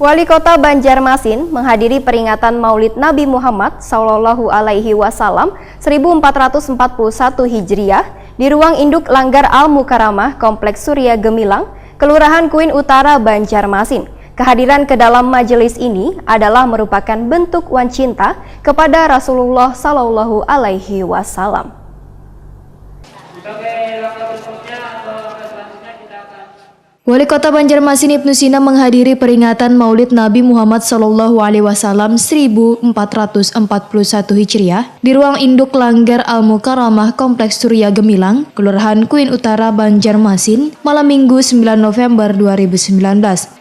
Wali Kota Banjarmasin menghadiri peringatan Maulid Nabi Muhammad SAW 1441 Hijriah di ruang induk Langgar Al-Mukarramah Kompleks Surya Gemilang, Kelurahan Kuin Utara, Banjarmasin. Kehadiran ke dalam majelis ini adalah merupakan bentuk wan cinta kepada Rasulullah SAW. Wali Kota Banjarmasin Ibnu Sina menghadiri peringatan Maulid Nabi Muhammad SAW 1441 Hijriah di ruang induk Langgar Al-Mukarramah Kompleks Surya Gemilang, Kelurahan Kuin Utara, Banjarmasin, malam Minggu 9 November 2019.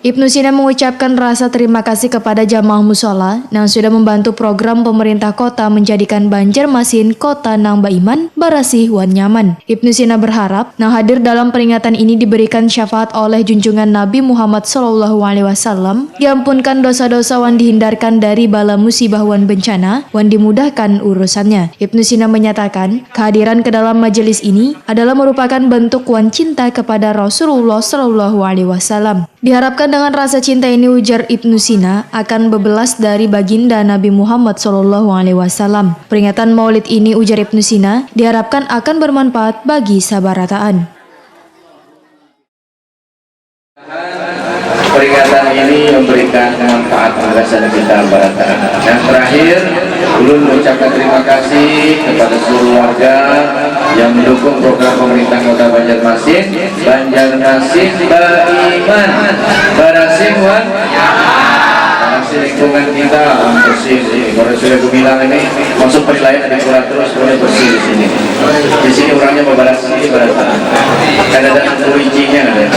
Ibnu Sina mengucapkan rasa terima kasih kepada jamaah mushola yang sudah membantu program pemerintah kota menjadikan Banjarmasin kota nang baiman, barasih wan nyaman. Ibnu Sina berharap yang hadir dalam peringatan ini diberikan syafaat oleh junjungan Nabi Muhammad SAW, diampunkan dosa-dosa wan dihindarkan dari bala musibah wan bencana, wan dimudahkan urusannya. Ibnu Sina menyatakan kehadiran ke dalam majelis ini adalah merupakan bentuk wan cinta kepada Rasulullah SAW. Diharapkan dengan rasa cinta ini, ujar Ibnu Sina, akan bebelas dari baginda Nabi Muhammad SAW. Peringatan Maulid ini, ujar Ibnu Sina, diharapkan akan bermanfaat bagi sabarataan. Peringatan ini memberikan manfaat balasan kita barataan. Yang terakhir, ulun mengucapkan terima kasih kepada seluruh warga yang mendukung program pemerintah Kota Banjarmasin. Banjarmasin baiman, barasih wan nyaman. Lingkungan kita bersih. Kalau sudah bilang ini masuk penilaian ada kurang terus boleh bersih di sini. Di sini orangnya membarasi barataan. Ada kuncinya ada.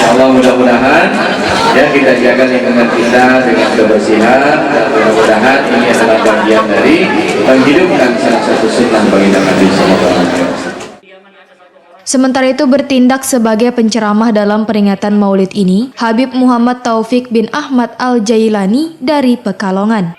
Allah mudah-mudahan ya kita jaga lingkungan kita dengan kebersihan, dan mudah-mudahan ini adalah bagian dari menghidupkan salah satu sunnah bagi Nabi SAW. Sementara itu, bertindak sebagai penceramah dalam peringatan Maulid ini, Habib Muhammad Taufik bin Ahmad Al-Jailani dari Pekalongan.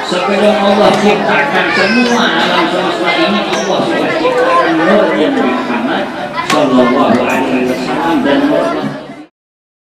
Sebelum Allah ciptakan semua alam semesta ini, Allah sudah ciptakan nur yang Muhammad Sallallahu Alaihi Wasallam, dan